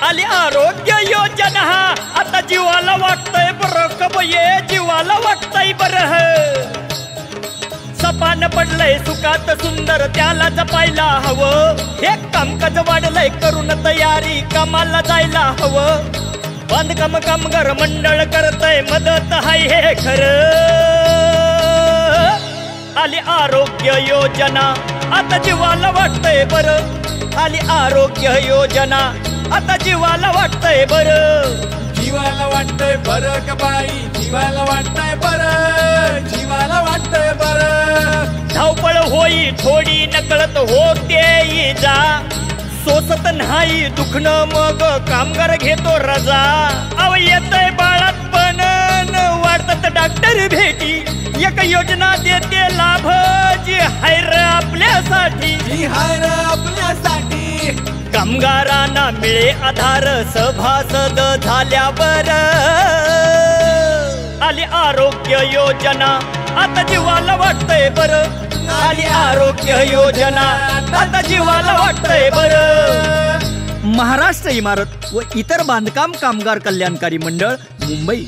आली आरोग्य योजना, आता जीवाला वाटतंय बरं कब ये जीवाला वाटतंय बरं. सपान पडलंय सुखात सुंदर त्याला जपायला हवं. हे कामकाज वाढलंय करून तयारी कामाला जायला हवं. बांधकाम कामगार मंडळ करतय मदत हाय हे खरं. आली आरोग्य योजना, आता जीवाला वाटतंय बरं. आली आरोग्य योजना, आता जीवाला वाटतंय बरं. जीवाला वाटतंय बरं का बाई, जीवाला वाटतंय बरं, जीवाला वाटतंय बरं. धावपळ होई थोडी नकळत होते जा. सोसत नाही दुखणं मग कामगार घेतो रजा. अव येतय बाळात पण वाढतात डॉक्टर भेटी. एक योजना देते लाभ जी हायर आपल्यासाठी, जी हायर आपल्यासाठी. कामगारांना मिळे आधार सभासद झाल्यावर. आली आरोग्य योजना, आता जीवाला वाटतंय बरं. आली आरोग्य योजना, आता जीवाला वाटतंय बरं. महाराष्ट्र इमारत व इतर बांधकाम कामगार कल्याणकारी मंडळ, मुंबई.